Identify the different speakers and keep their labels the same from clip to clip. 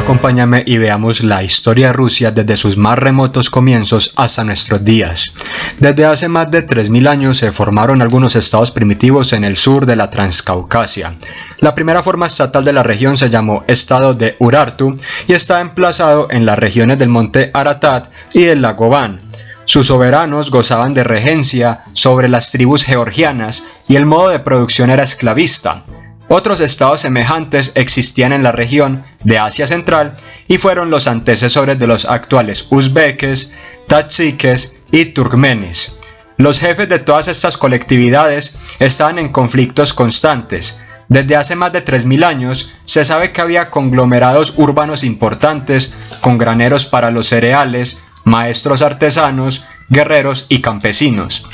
Speaker 1: Acompáñame y veamos la historia de Rusia desde sus más remotos comienzos hasta nuestros días. Desde hace más de 3000 años se formaron algunos estados primitivos en el sur de la Transcaucasia. La primera forma estatal de la región se llamó Estado de Urartu y está emplazado en las regiones del monte Ararat y del lago Van. Sus soberanos gozaban de regencia sobre las tribus georgianas y el modo de producción era esclavista. Otros estados semejantes existían en la región de Asia Central y fueron los antecesores de los actuales uzbeques, tadshiques y turkmenes. Los jefes de todas estas colectividades estaban en conflictos constantes. Desde hace más de 3000 años se sabe que había conglomerados urbanos importantes con graneros para los cereales, maestros artesanos, guerreros y campesinos.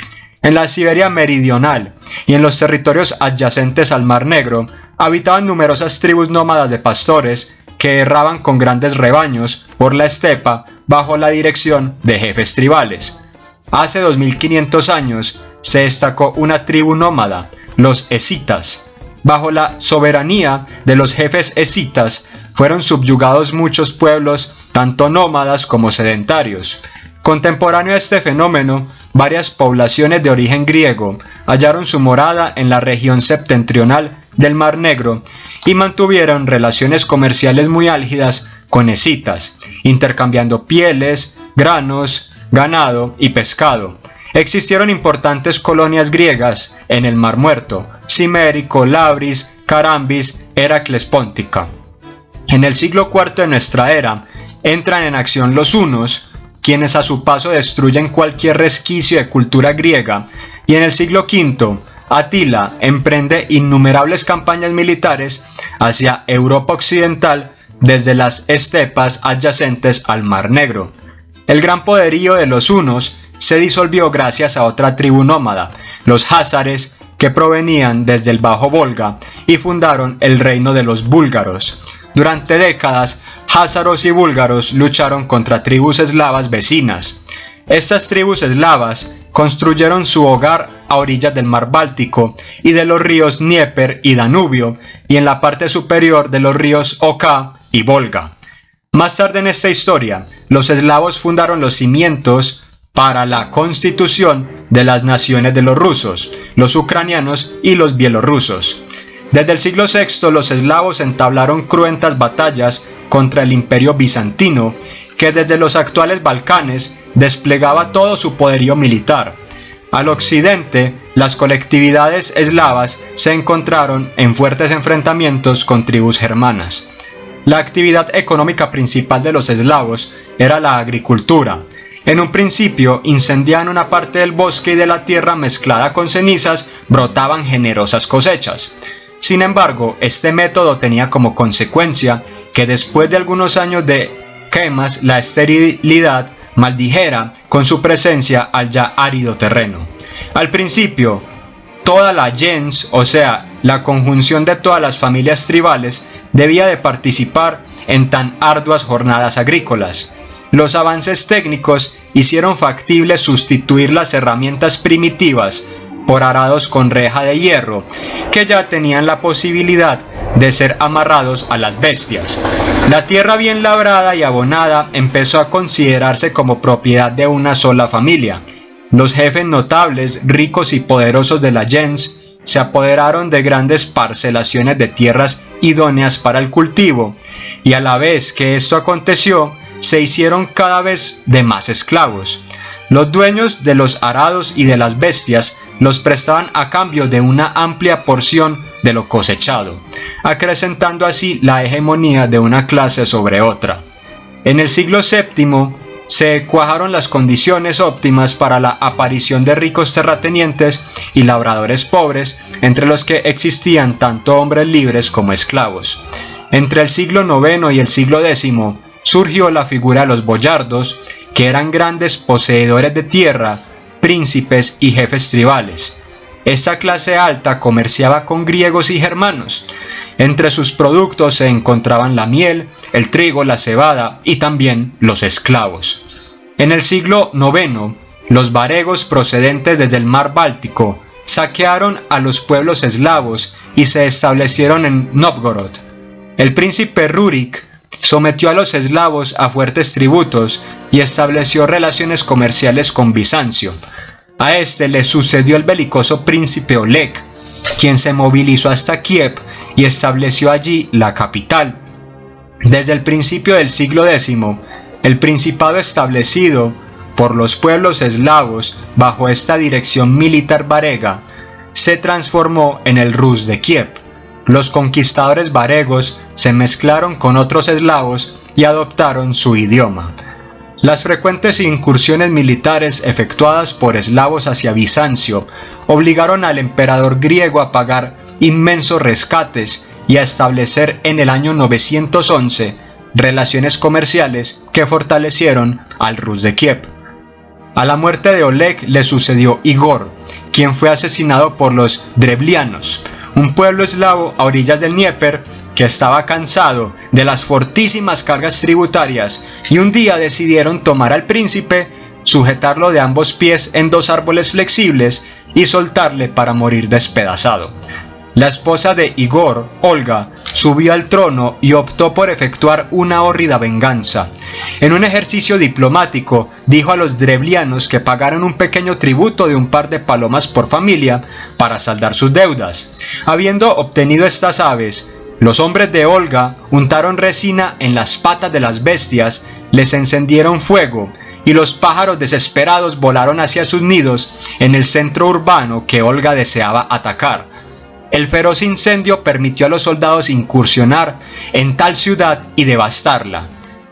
Speaker 1: En la Siberia meridional y en los territorios adyacentes al Mar Negro habitaban numerosas tribus nómadas de pastores que erraban con grandes rebaños por la estepa bajo la dirección de jefes tribales. Hace 2500 años se destacó una tribu nómada, los escitas. Bajo la soberanía de los jefes escitas fueron subyugados muchos pueblos, tanto nómadas como sedentarios. Contemporáneo a este fenómeno, varias poblaciones de origen griego hallaron su morada en la región septentrional del Mar Negro y mantuvieron relaciones comerciales muy álgidas con escitas, intercambiando pieles, granos, ganado y pescado. Existieron importantes colonias griegas en el Mar Muerto: Cimérico, Labris, Carambis, Heracles Póntica. En el siglo IV de nuestra era entran en acción los hunos, quienes a su paso destruyen cualquier resquicio de cultura griega, y en el siglo V, Atila emprende innumerables campañas militares hacia Europa Occidental desde las estepas adyacentes al Mar Negro. El gran poderío de los hunos se disolvió gracias a otra tribu nómada, los házares, que provenían desde el Bajo Volga y fundaron el reino de los búlgaros. Durante décadas, házaros y búlgaros lucharon contra tribus eslavas vecinas. Estas tribus eslavas construyeron su hogar a orillas del mar Báltico y de los ríos Dnieper y Danubio, y en la parte superior de los ríos Oka y Volga. Más tarde en esta historia, los eslavos fundaron los cimientos para la constitución de las naciones de los rusos, los ucranianos y los bielorrusos. Desde el siglo VI los eslavos entablaron cruentas batallas contra el imperio bizantino, que desde los actuales Balcanes desplegaba todo su poderío militar. Al occidente, las colectividades eslavas se encontraron en fuertes enfrentamientos con tribus germanas. La actividad económica principal de los eslavos era la agricultura. En un principio incendiaban una parte del bosque y de la tierra mezclada con cenizas brotaban generosas cosechas. Sin embargo, este método tenía como consecuencia que después de algunos años de quemas la esterilidad maldijera con su presencia al ya árido terreno. Al principio, toda la gens, o sea, la conjunción de todas las familias tribales, debía de participar en tan arduas jornadas agrícolas. Los avances técnicos hicieron factible sustituir las herramientas primitivas por arados con reja de hierro, que ya tenían la posibilidad de ser amarrados a las bestias. La tierra bien labrada y abonada empezó a considerarse como propiedad de una sola familia. Los jefes notables, ricos y poderosos de la gens se apoderaron de grandes parcelaciones de tierras idóneas para el cultivo, y a la vez que esto aconteció, se hicieron cada vez de más esclavos. Los dueños de los arados y de las bestias los prestaban a cambio de una amplia porción de lo cosechado, acrecentando así la hegemonía de una clase sobre otra. En el siglo VII se cuajaron las condiciones óptimas para la aparición de ricos terratenientes y labradores pobres, entre los que existían tanto hombres libres como esclavos. Entre el siglo IX y el siglo X surgió la figura de los boyardos, que eran grandes poseedores de tierra, príncipes y jefes tribales. Esta clase alta comerciaba con griegos y germanos. Entre sus productos se encontraban la miel, el trigo, la cebada y también los esclavos. En el siglo IX, los varegos procedentes desde el mar Báltico saquearon a los pueblos eslavos y se establecieron en Novgorod. El príncipe Rurik sometió a los eslavos a fuertes tributos y estableció relaciones comerciales con Bizancio. A este le sucedió el belicoso príncipe Oleg, quien se movilizó hasta Kiev y estableció allí la capital. Desde el principio del siglo X, el principado establecido por los pueblos eslavos bajo esta dirección militar varega se transformó en el Rus de Kiev. Los conquistadores varegos se mezclaron con otros eslavos y adoptaron su idioma. Las frecuentes incursiones militares efectuadas por eslavos hacia Bizancio obligaron al emperador griego a pagar inmensos rescates y a establecer en el año 911 relaciones comerciales que fortalecieron al Rus de Kiev. A la muerte de Oleg le sucedió Igor, quien fue asesinado por los Drevlianos, un pueblo eslavo a orillas del Dnieper que estaba cansado de las fortísimas cargas tributarias, y un día decidieron tomar al príncipe, sujetarlo de ambos pies en dos árboles flexibles y soltarle para morir despedazado. La esposa de Igor, Olga, subió al trono y optó por efectuar una hórrida venganza. En un ejercicio diplomático, dijo a los drevlianos que pagaran un pequeño tributo de un par de palomas por familia para saldar sus deudas. Habiendo obtenido estas aves, los hombres de Olga untaron resina en las patas de las bestias, les encendieron fuego, y los pájaros desesperados volaron hacia sus nidos en el centro urbano que Olga deseaba atacar. El feroz incendio permitió a los soldados incursionar en tal ciudad y devastarla.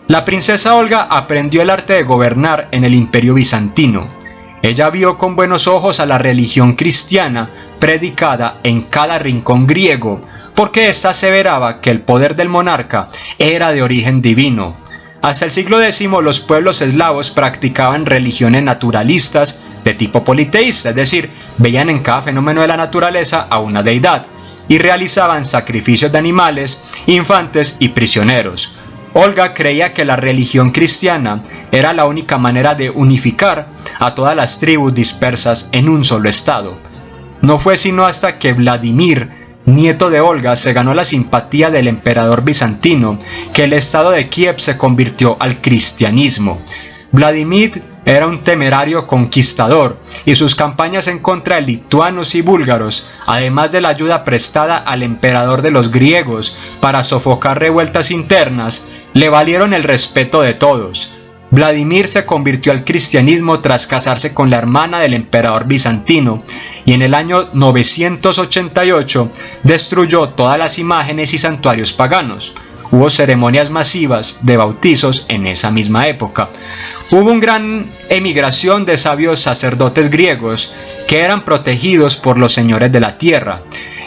Speaker 1: La princesa Olga aprendió el arte de gobernar en el Imperio bizantino. Ella vio con buenos ojos a la religión cristiana predicada en cada rincón griego, porque ésta aseveraba que el poder del monarca era de origen divino. Hasta el siglo X los pueblos eslavos practicaban religiones naturalistas de tipo politeísta, es decir, veían en cada fenómeno de la naturaleza a una deidad, y realizaban sacrificios de animales, infantes y prisioneros. Olga creía que la religión cristiana era la única manera de unificar a todas las tribus dispersas en un solo estado. No fue sino hasta que Vladimir, nieto de Olga, se ganó la simpatía del emperador bizantino que el estado de Kiev se convirtió al cristianismo. Vladimir era un temerario conquistador, y sus campañas en contra de lituanos y búlgaros, además de la ayuda prestada al emperador de los griegos para sofocar revueltas internas, le valieron el respeto de todos. Vladimir se convirtió al cristianismo tras casarse con la hermana del emperador bizantino, y en el año 988 destruyó todas las imágenes y santuarios paganos. Hubo ceremonias masivas de bautizos en esa misma época. Hubo una gran emigración de sabios sacerdotes griegos que eran protegidos por los señores de la tierra.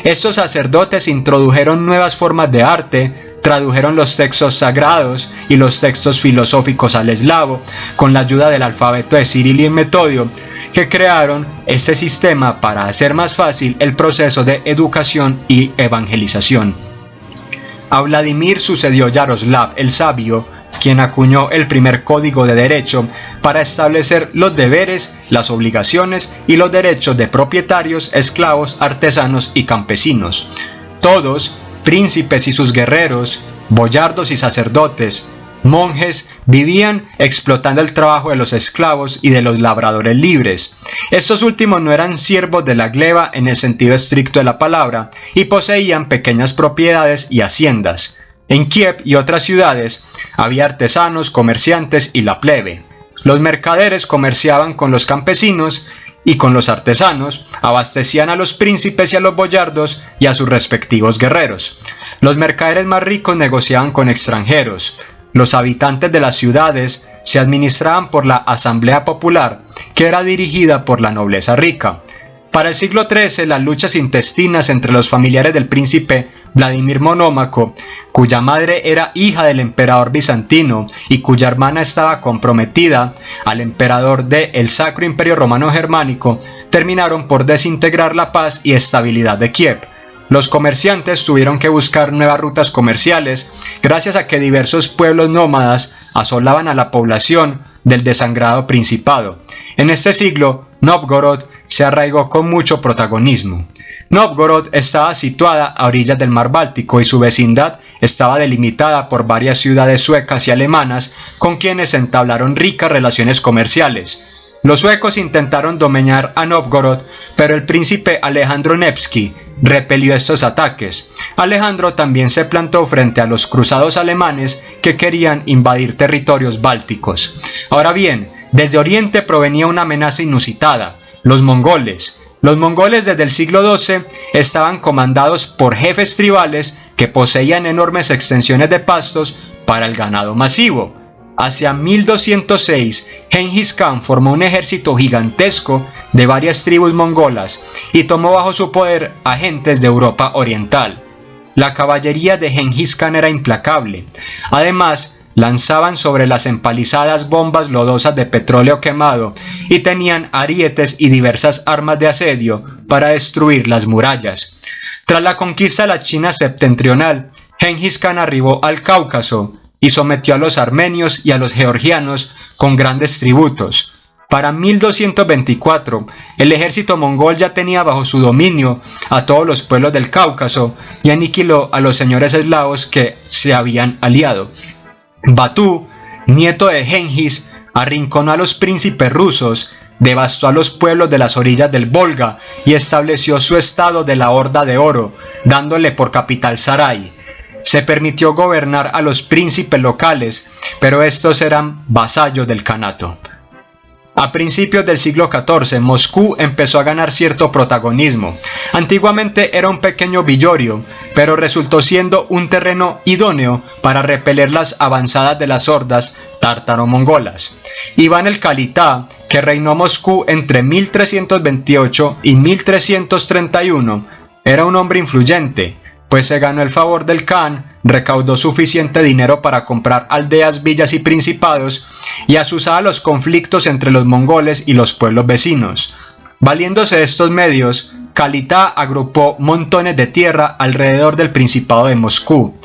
Speaker 1: Estos sacerdotes introdujeron nuevas formas de arte, tradujeron los textos sagrados y los textos filosóficos al eslavo con la ayuda del alfabeto de Cirilio y Metodio, que crearon este sistema para hacer más fácil el proceso de educación y evangelización. A Vladimir sucedió Yaroslav el Sabio, quien acuñó el primer código de derecho para establecer los deberes, las obligaciones y los derechos de propietarios, esclavos, artesanos y campesinos. Todos, príncipes y sus guerreros, boyardos y sacerdotes, monjes, vivían explotando el trabajo de los esclavos y de los labradores libres. Estos últimos no eran siervos de la gleba en el sentido estricto de la palabra y poseían pequeñas propiedades y haciendas. En Kiev y otras ciudades había artesanos, comerciantes y la plebe. Los mercaderes comerciaban con los campesinos y con los artesanos, abastecían a los príncipes y a los boyardos y a sus respectivos guerreros. Los mercaderes más ricos negociaban con extranjeros. Los habitantes de las ciudades se administraban por la Asamblea Popular, que era dirigida por la nobleza rica. Para el siglo XIII, las luchas intestinas entre los familiares del príncipe Vladimir Monómaco, cuya madre era hija del emperador bizantino y cuya hermana estaba comprometida al emperador del Sacro Imperio Romano Germánico, terminaron por desintegrar la paz y estabilidad de Kiev. Los comerciantes tuvieron que buscar nuevas rutas comerciales gracias a que diversos pueblos nómadas asolaban a la población del desangrado principado. En este siglo, Novgorod se arraigó con mucho protagonismo. Novgorod estaba situada a orillas del mar Báltico y su vecindad estaba delimitada por varias ciudades suecas y alemanas con quienes entablaron ricas relaciones comerciales. Los suecos intentaron domeñar a Nóvgorod, pero el príncipe Alejandro Nevsky repelió estos ataques. Alejandro también se plantó frente a los cruzados alemanes que querían invadir territorios bálticos. Ahora bien, desde Oriente provenía una amenaza inusitada: los mongoles. Los mongoles desde el siglo XII estaban comandados por jefes tribales que poseían enormes extensiones de pastos para el ganado masivo. Hacia 1206, Genghis Khan formó un ejército gigantesco de varias tribus mongolas y tomó bajo su poder a gentes de Europa Oriental. La caballería de Genghis Khan era implacable. Además, lanzaban sobre las empalizadas bombas lodosas de petróleo quemado y tenían arietes y diversas armas de asedio para destruir las murallas. Tras la conquista de la China septentrional, Genghis Khan arribó al Cáucaso y sometió a los armenios y a los georgianos con grandes tributos. Para 1224, el ejército mongol ya tenía bajo su dominio a todos los pueblos del Cáucaso y aniquiló a los señores eslavos que se habían aliado. Batú, nieto de Genghis, arrinconó a los príncipes rusos, devastó a los pueblos de las orillas del Volga y estableció su estado de la Horda de Oro, dándole por capital Sarai. Se permitió gobernar a los príncipes locales, pero estos eran vasallos del Kanato. A principios del siglo XIV, Moscú empezó a ganar cierto protagonismo. Antiguamente era un pequeño villorio, pero resultó siendo un terreno idóneo para repeler las avanzadas de las hordas tártaro-mongolas. Iván el Kalitá, que reinó Moscú entre 1328 y 1331, era un hombre influyente, pues se ganó el favor del Khan, recaudó suficiente dinero para comprar aldeas, villas y principados y azuzaba los conflictos entre los mongoles y los pueblos vecinos. Valiéndose de estos medios, Kalitá agrupó montones de tierra alrededor del Principado de Moscú.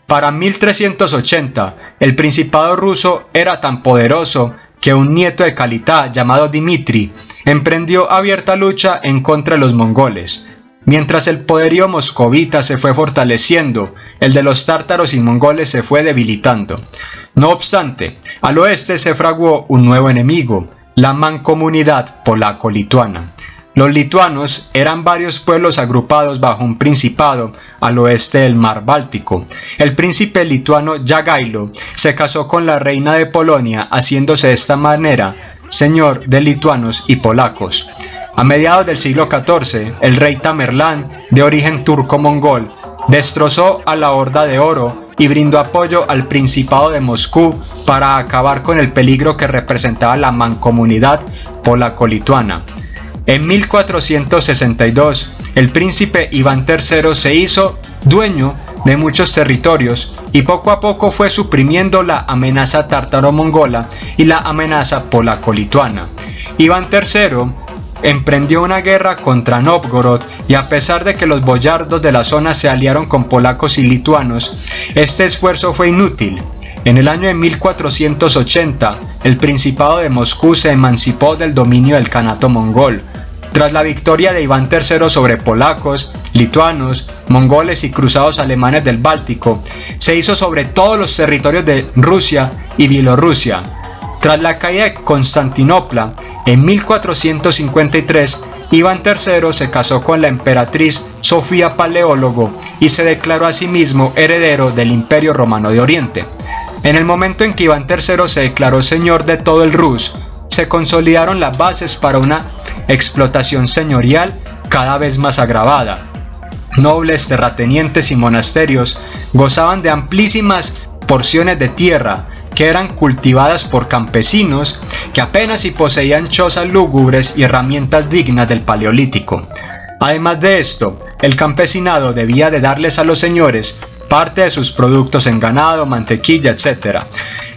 Speaker 1: Para 1380, el Principado ruso era tan poderoso que un nieto de Kalitá, llamado Dmitri, emprendió abierta lucha en contra de los mongoles. Mientras el poderío moscovita se fue fortaleciendo, el de los tártaros y mongoles se fue debilitando. No obstante, al oeste se fraguó un nuevo enemigo, la mancomunidad polaco-lituana. Los lituanos eran varios pueblos agrupados bajo un principado al oeste del mar Báltico. El príncipe lituano Jogailo se casó con la reina de Polonia, haciéndose de esta manera señor de lituanos y polacos. A mediados del siglo XIV, el rey Tamerlán, de origen turco-mongol, destrozó a la Horda de Oro y brindó apoyo al Principado de Moscú para acabar con el peligro que representaba la mancomunidad polaco-lituana. En 1462, el príncipe Iván III se hizo dueño de muchos territorios y poco a poco fue suprimiendo la amenaza tártaro-mongola y la amenaza polaco-lituana. Iván III emprendió una guerra contra Nóvgorod y a pesar de que los boyardos de la zona se aliaron con polacos y lituanos, este esfuerzo fue inútil. En el año de 1480, el Principado de Moscú se emancipó del dominio del Kanato mongol. Tras la victoria de Iván III sobre polacos, lituanos, mongoles y cruzados alemanes del Báltico, se hizo sobre todos los territorios de Rusia y Bielorrusia. Tras la caída de Constantinopla, en 1453, Iván III se casó con la emperatriz Sofía Paleólogo y se declaró a sí mismo heredero del Imperio Romano de Oriente. En el momento en que Iván III se declaró señor de todo el Rus, se consolidaron las bases para una explotación señorial cada vez más agravada. Nobles, terratenientes y monasterios gozaban de amplísimas porciones de tierra que eran cultivadas por campesinos que apenas si poseían chozas lúgubres y herramientas dignas del Paleolítico. Además de esto, el campesinado debía de darles a los señores parte de sus productos en ganado, mantequilla, etc.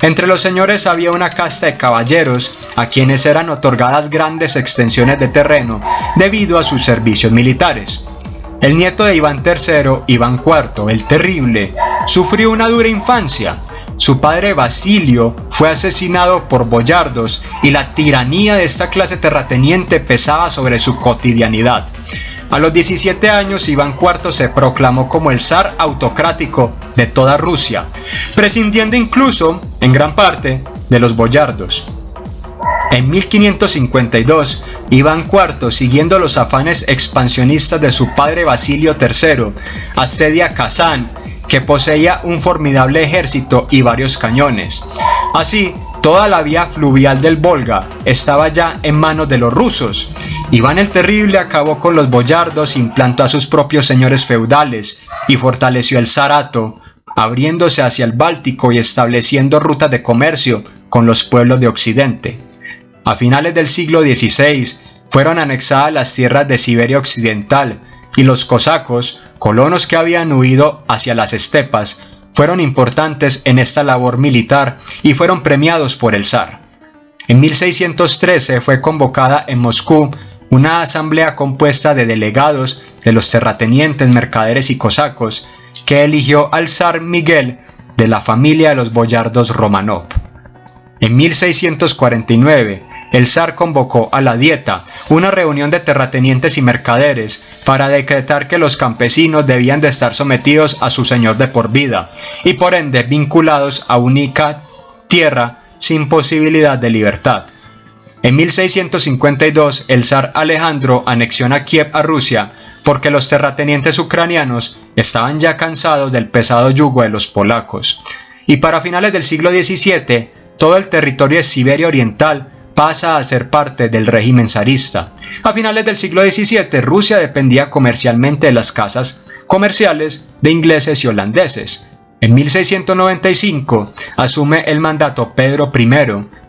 Speaker 1: Entre los señores había una casta de caballeros a quienes eran otorgadas grandes extensiones de terreno debido a sus servicios militares. El nieto de Iván III, Iván IV, el Terrible, sufrió una dura infancia. Su padre Basilio fue asesinado por boyardos y la tiranía de esta clase terrateniente pesaba sobre su cotidianidad. A los 17 años, Iván IV se proclamó como el zar autocrático de toda Rusia, prescindiendo incluso, en gran parte, de los boyardos. En 1552, Iván IV, siguiendo los afanes expansionistas de su padre Basilio III, asedia Kazán, que poseía un formidable ejército y varios cañones. Así, toda la vía fluvial del Volga estaba ya en manos de los rusos. Iván el Terrible acabó con los boyardos, implantó a sus propios señores feudales y fortaleció el zarato, abriéndose hacia el Báltico y estableciendo rutas de comercio con los pueblos de Occidente. A finales del siglo XVI fueron anexadas las tierras de Siberia Occidental y los cosacos, colonos que habían huido hacia las estepas, fueron importantes en esta labor militar y fueron premiados por el zar. En 1613 fue convocada en Moscú una asamblea compuesta de delegados de los terratenientes, mercaderes y cosacos, que eligió al zar Miguel de la familia de los boyardos Romanov. En 1649, el zar convocó a la Dieta, una reunión de terratenientes y mercaderes, para decretar que los campesinos debían de estar sometidos a su señor de por vida, y por ende vinculados a única tierra sin posibilidad de libertad. En 1652, el zar Alejandro anexiona Kiev a Rusia, porque los terratenientes ucranianos estaban ya cansados del pesado yugo de los polacos. Y para finales del siglo XVII, todo el territorio de Siberia Oriental pasa a ser parte del régimen zarista. A finales del siglo XVII, Rusia dependía comercialmente de las casas comerciales de ingleses y holandeses. En 1695 asume el mandato Pedro I,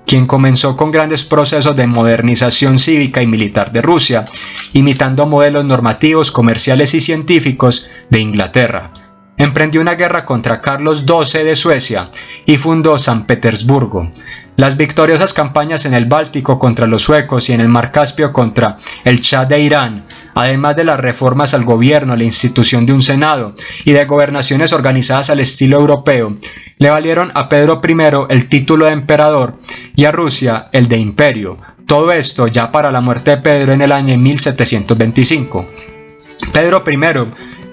Speaker 1: quien comenzó con grandes procesos de modernización cívica y militar de Rusia, imitando modelos normativos, comerciales y científicos de Inglaterra. Emprendió una guerra contra Carlos XII de Suecia y fundó San Petersburgo. Las victoriosas campañas en el Báltico contra los suecos y en el Mar Caspio contra el Shah de Irán, además de las reformas al gobierno, la institución de un senado y de gobernaciones organizadas al estilo europeo, le valieron a Pedro I el título de emperador y a Rusia el de imperio. Todo esto ya para la muerte de Pedro en el año 1725. Pedro I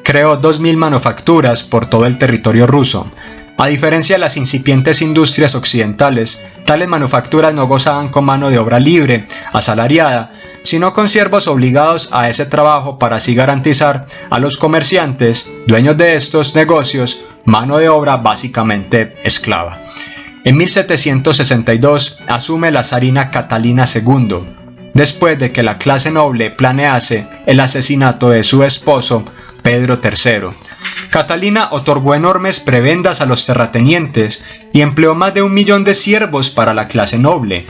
Speaker 1: creó 2.000 manufacturas por todo el territorio ruso. A diferencia de las incipientes industrias occidentales, tales manufacturas no gozaban con mano de obra libre, asalariada, sino con siervos obligados a ese trabajo para así garantizar a los comerciantes, dueños de estos negocios, mano de obra básicamente esclava. En 1762 asume la zarina Catalina II, después de que la clase noble planease el asesinato de su esposo Pedro III. Catalina otorgó enormes prebendas a los terratenientes y empleó más de 1 millón de siervos para la clase noble.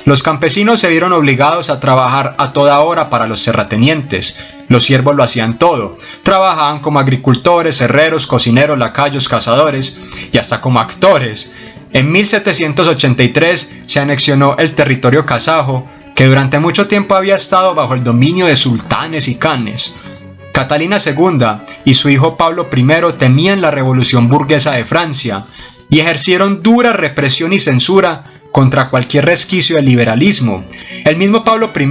Speaker 1: Los campesinos se vieron obligados a trabajar a toda hora para los terratenientes. Los siervos lo hacían todo. Trabajaban como agricultores, herreros, cocineros, lacayos, cazadores y hasta como actores. En 1783 se anexionó el territorio kazajo, que durante mucho tiempo había estado bajo el dominio de sultanes y khanes. Catalina II y su hijo Pablo I temían la revolución burguesa de Francia y ejercieron dura represión y censura contra cualquier resquicio de liberalismo. El mismo Pablo I,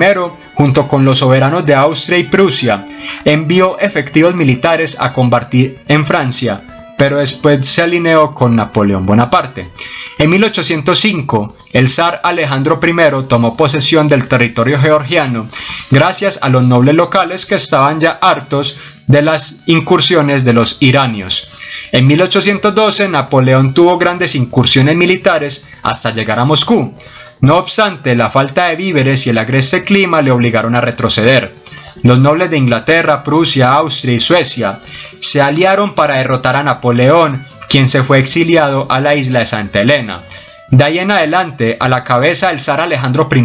Speaker 1: junto con los soberanos de Austria y Prusia, envió efectivos militares a combatir en Francia, pero después se alineó con Napoleón Bonaparte. En 1805, el zar Alejandro I tomó posesión del territorio georgiano gracias a los nobles locales que estaban ya hartos de las incursiones de los iranios. En 1812, Napoleón tuvo grandes incursiones militares hasta llegar a Moscú. No obstante, la falta de víveres y el agreste clima le obligaron a retroceder. Los nobles de Inglaterra, Prusia, Austria y Suecia se aliaron para derrotar a Napoleón, quien se fue exiliado a la isla de Santa Elena. De ahí en adelante, a la cabeza del zar Alejandro I,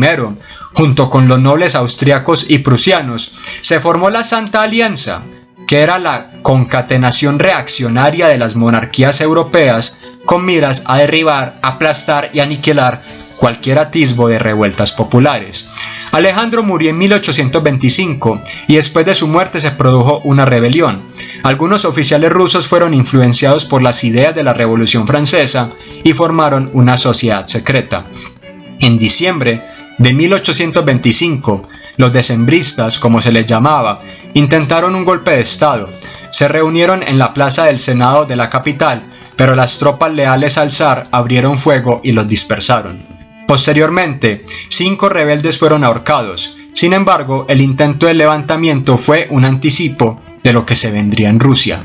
Speaker 1: junto con los nobles austriacos y prusianos, se formó la Santa Alianza, que era la concatenación reaccionaria de las monarquías europeas con miras a derribar, aplastar y aniquilar cualquier atisbo de revueltas populares. Alejandro murió en 1825 y después de su muerte se produjo una rebelión. Algunos oficiales rusos fueron influenciados por las ideas de la Revolución Francesa y formaron una sociedad secreta. En diciembre de 1825, los decembristas, como se les llamaba, intentaron un golpe de estado. Se reunieron en la plaza del Senado de la capital, pero las tropas leales al zar abrieron fuego y los dispersaron. Posteriormente, 5 rebeldes fueron ahorcados. Sin embargo, el intento de levantamiento fue un anticipo de lo que se vendría en Rusia.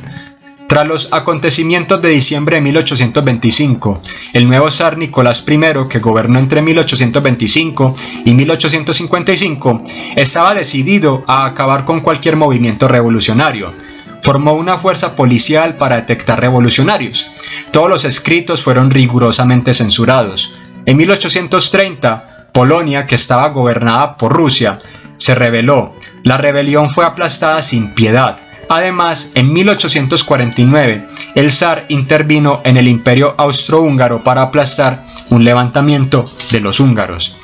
Speaker 1: Tras los acontecimientos de diciembre de 1825, el nuevo zar Nicolás I, que gobernó entre 1825 y 1855, estaba decidido a acabar con cualquier movimiento revolucionario. Formó una fuerza policial para detectar revolucionarios. Todos los escritos fueron rigurosamente censurados. En 1830, Polonia, que estaba gobernada por Rusia, se rebeló. La rebelión fue aplastada sin piedad. Además, en 1849, el zar intervino en el Imperio Austrohúngaro para aplastar un levantamiento de los húngaros.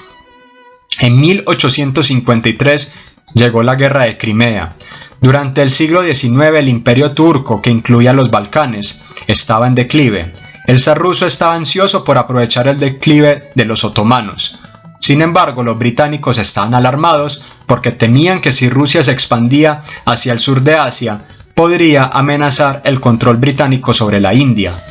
Speaker 1: En 1853 llegó la Guerra de Crimea. Durante el siglo XIX, el Imperio turco, que incluía los Balcanes, estaba en declive. El zar ruso estaba ansioso por aprovechar el declive de los otomanos. Sin embargo, los británicos estaban alarmados porque temían que si Rusia se expandía hacia el sur de Asia, podría amenazar el control británico sobre la India.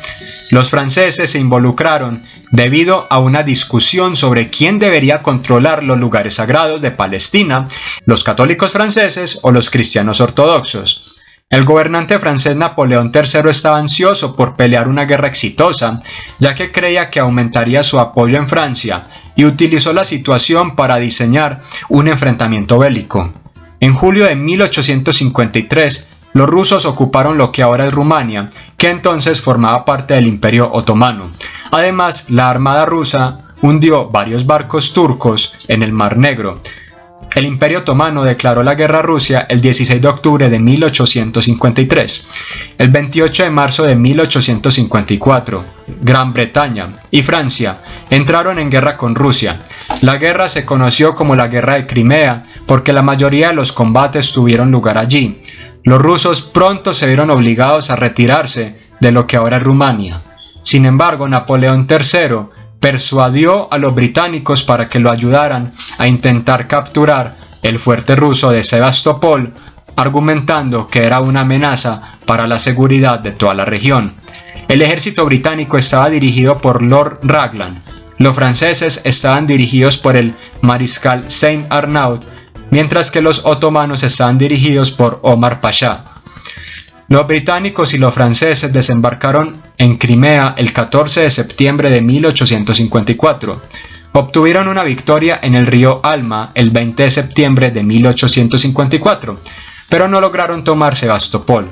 Speaker 1: Los franceses se involucraron debido a una discusión sobre quién debería controlar los lugares sagrados de Palestina, los católicos franceses o los cristianos ortodoxos. El gobernante francés Napoleón III estaba ansioso por pelear una guerra exitosa, ya que creía que aumentaría su apoyo en Francia, y utilizó la situación para diseñar un enfrentamiento bélico. En julio de 1853, los rusos ocuparon lo que ahora es Rumania, que entonces formaba parte del Imperio Otomano. Además, la armada rusa hundió varios barcos turcos en el Mar Negro. El Imperio Otomano declaró la guerra a Rusia el 16 de octubre de 1853. El 28 de marzo de 1854, Gran Bretaña y Francia entraron en guerra con Rusia. La guerra se conoció como la Guerra de Crimea porque la mayoría de los combates tuvieron lugar allí. Los rusos pronto se vieron obligados a retirarse de lo que ahora es Rumania. Sin embargo, Napoleón III persuadió a los británicos para que lo ayudaran a intentar capturar el fuerte ruso de Sebastopol, argumentando que era una amenaza para la seguridad de toda la región. El ejército británico estaba dirigido por Lord Raglan. Los franceses estaban dirigidos por el mariscal Saint Arnaud, mientras que los otomanos estaban dirigidos por Omar Pasha. Los británicos y los franceses desembarcaron en Crimea el 14 de septiembre de 1854. Obtuvieron una victoria en el río Alma el 20 de septiembre de 1854, pero no lograron tomar Sebastopol.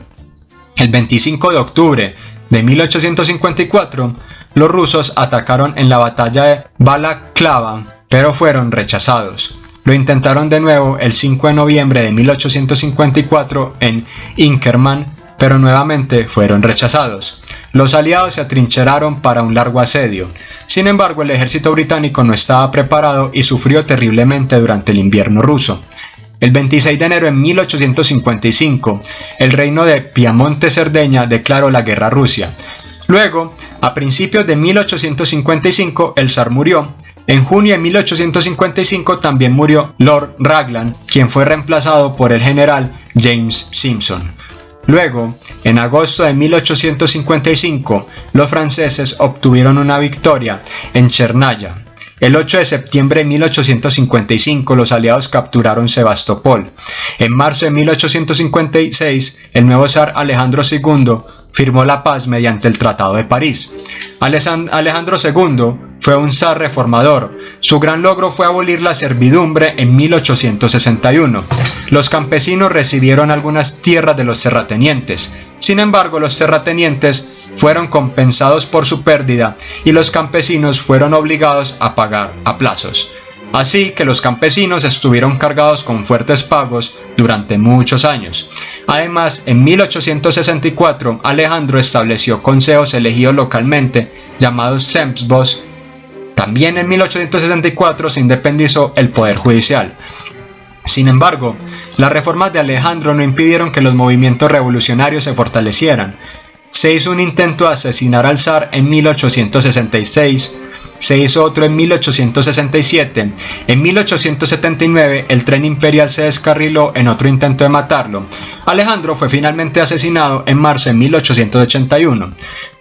Speaker 1: El 25 de octubre de 1854, los rusos atacaron en la batalla de Balaclava, pero fueron rechazados. Lo intentaron de nuevo el 5 de noviembre de 1854 en Inkerman, pero nuevamente fueron rechazados. Los aliados se atrincheraron para un largo asedio. Sin embargo, el ejército británico no estaba preparado y sufrió terriblemente durante el invierno ruso. El 26 de enero de 1855, el reino de Piamonte-Cerdeña declaró la guerra a Rusia. Luego, a principios de 1855, el zar murió. En junio de 1855 también murió Lord Raglan, quien fue reemplazado por el general James Simpson. Luego, en agosto de 1855, los franceses obtuvieron una victoria en Chernaya. El 8 de septiembre de 1855, los aliados capturaron Sebastopol. En marzo de 1856, el nuevo zar Alejandro II firmó la paz mediante el Tratado de París. Alejandro II fue un zar reformador. Su gran logro fue abolir la servidumbre en 1861. Los campesinos recibieron algunas tierras de los terratenientes. Sin embargo, los terratenientes fueron compensados por su pérdida y los campesinos fueron obligados a pagar a plazos. Así que los campesinos estuvieron cargados con fuertes pagos durante muchos años. Además, en 1864, Alejandro estableció consejos elegidos localmente, llamados Zemstvos. También en 1864 se independizó el poder judicial. Sin embargo, las reformas de Alejandro no impidieron que los movimientos revolucionarios se fortalecieran. Se hizo un intento de asesinar al zar en 1866. Se hizo otro en 1867. En 1879 el tren imperial se descarriló en otro intento de matarlo. Alejandro fue finalmente asesinado en marzo de 1881,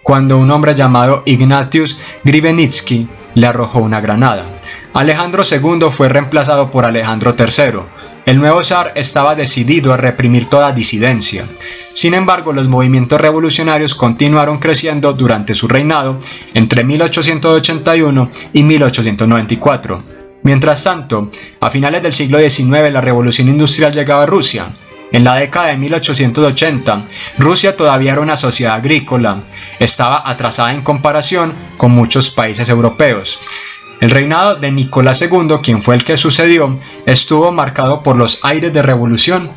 Speaker 1: cuando un hombre llamado Ignatius Grivenitsky le arrojó una granada. Alejandro II fue reemplazado por Alejandro III. El nuevo zar estaba decidido a reprimir toda disidencia. Sin embargo, los movimientos revolucionarios continuaron creciendo durante su reinado entre 1881 y 1894. Mientras tanto, a finales del siglo XIX la revolución industrial llegaba a Rusia. En la década de 1880, Rusia todavía era una sociedad agrícola, estaba atrasada en comparación con muchos países europeos. El reinado de Nicolás II, quien fue el que sucedió, estuvo marcado por los aires de revolución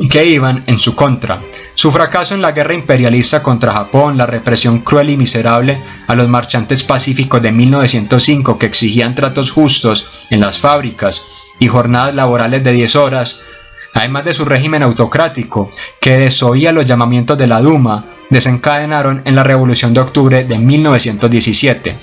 Speaker 1: que iban en su contra. Su fracaso en la guerra imperialista contra Japón, la represión cruel y miserable a los marchantes pacíficos de 1905 que exigían tratos justos en las fábricas y jornadas laborales de 10 horas, además de su régimen autocrático que desoía los llamamientos de la Duma, desencadenaron en la Revolución de Octubre de 1917.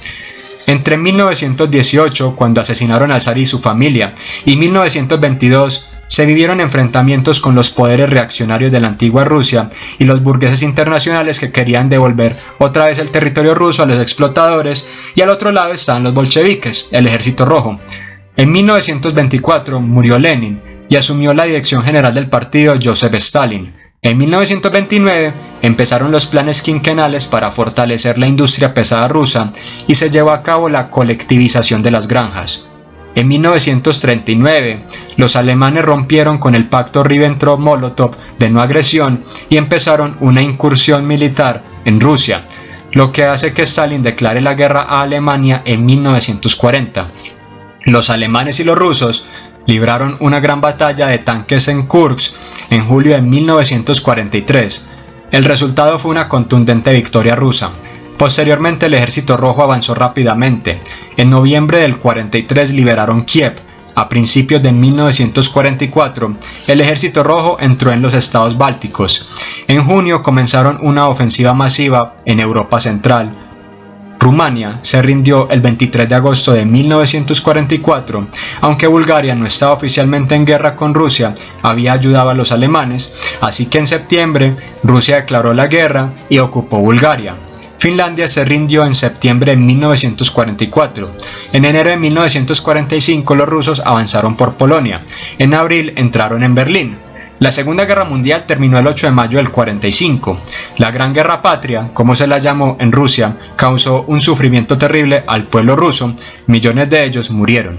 Speaker 1: Entre 1918, cuando asesinaron al zar y su familia, y 1922, se vivieron enfrentamientos con los poderes reaccionarios de la antigua Rusia y los burgueses internacionales que querían devolver otra vez el territorio ruso a los explotadores, y al otro lado estaban los bolcheviques, el Ejército Rojo. En 1924 murió Lenin y asumió la dirección general del partido Joseph Stalin. En 1929 empezaron los planes quinquenales para fortalecer la industria pesada rusa y se llevó a cabo la colectivización de las granjas. En 1939, los alemanes rompieron con el pacto Ribbentrop-Molotov de no agresión y empezaron una incursión militar en Rusia, lo que hace que Stalin declare la guerra a Alemania en 1940. Los alemanes y los rusos libraron una gran batalla de tanques en Kursk en julio de 1943. El resultado fue una contundente victoria rusa. Posteriormente el Ejército Rojo avanzó rápidamente. En noviembre del 43 liberaron Kiev. A principios de 1944, el Ejército Rojo entró en los estados bálticos. En junio comenzaron una ofensiva masiva en Europa Central. Rumania se rindió el 23 de agosto de 1944, aunque Bulgaria no estaba oficialmente en guerra con Rusia, había ayudado a los alemanes, así que en septiembre Rusia declaró la guerra y ocupó Bulgaria. Finlandia se rindió en septiembre de 1944. En enero de 1945 los rusos avanzaron por Polonia. En abril entraron en Berlín. La Segunda Guerra Mundial terminó el 8 de mayo del 45. La Gran Guerra Patria, como se la llamó en Rusia, causó un sufrimiento terrible al pueblo ruso. Millones de ellos murieron.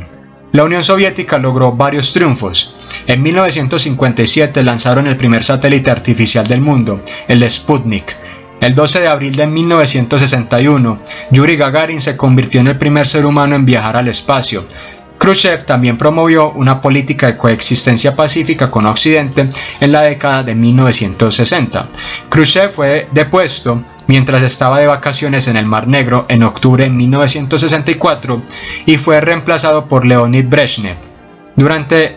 Speaker 1: La Unión Soviética logró varios triunfos. En 1957 lanzaron el primer satélite artificial del mundo, el Sputnik. El 12 de abril de 1961, Yuri Gagarin se convirtió en el primer ser humano en viajar al espacio. Khrushchev también promovió una política de coexistencia pacífica con Occidente en la década de 1960. Khrushchev fue depuesto mientras estaba de vacaciones en el Mar Negro en octubre de 1964 y fue reemplazado por Leonid Brezhnev. Durante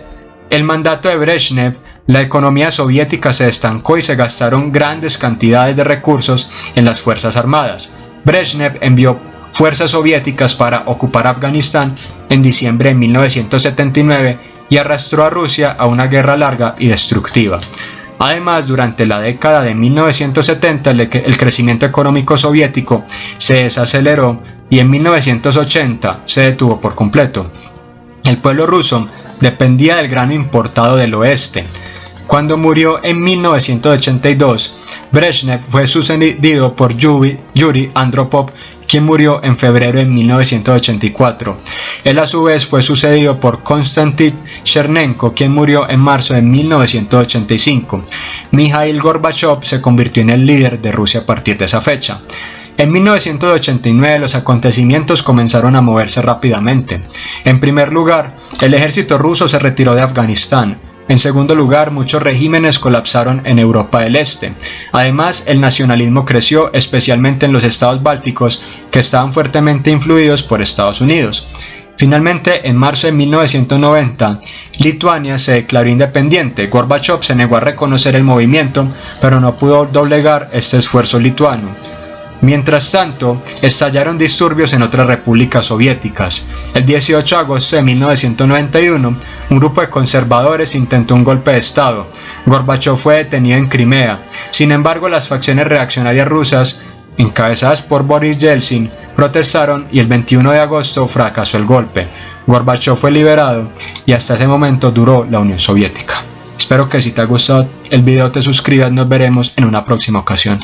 Speaker 1: el mandato de Brezhnev, la economía soviética se estancó y se gastaron grandes cantidades de recursos en las fuerzas armadas. Brezhnev envió fuerzas soviéticas para ocupar Afganistán en diciembre de 1979 y arrastró a Rusia a una guerra larga y destructiva. Además, durante la década de 1970 el crecimiento económico soviético se desaceleró y en 1980 se detuvo por completo. El pueblo ruso dependía del grano importado del oeste. Cuando murió en 1982, Brezhnev fue sucedido por Yuri Andropov, quien murió en febrero de 1984. Él a su vez fue sucedido por Konstantin Chernenko, quien murió en marzo de 1985. Mikhail Gorbachev se convirtió en el líder de Rusia a partir de esa fecha. En 1989 los acontecimientos comenzaron a moverse rápidamente. En primer lugar, el ejército ruso se retiró de Afganistán. En segundo lugar, muchos regímenes colapsaron en Europa del Este. Además, el nacionalismo creció, especialmente en los estados bálticos, que estaban fuertemente influidos por Estados Unidos. Finalmente, en marzo de 1990, Lituania se declaró independiente. Gorbachev se negó a reconocer el movimiento, pero no pudo doblegar este esfuerzo lituano. Mientras tanto, estallaron disturbios en otras repúblicas soviéticas. El 18 de agosto de 1991, un grupo de conservadores intentó un golpe de Estado. Gorbachov fue detenido en Crimea. Sin embargo, las facciones reaccionarias rusas, encabezadas por Boris Yeltsin, protestaron y el 21 de agosto fracasó el golpe. Gorbachov fue liberado y hasta ese momento duró la Unión Soviética. Espero que si te ha gustado el video te suscribas, nos veremos en una próxima ocasión.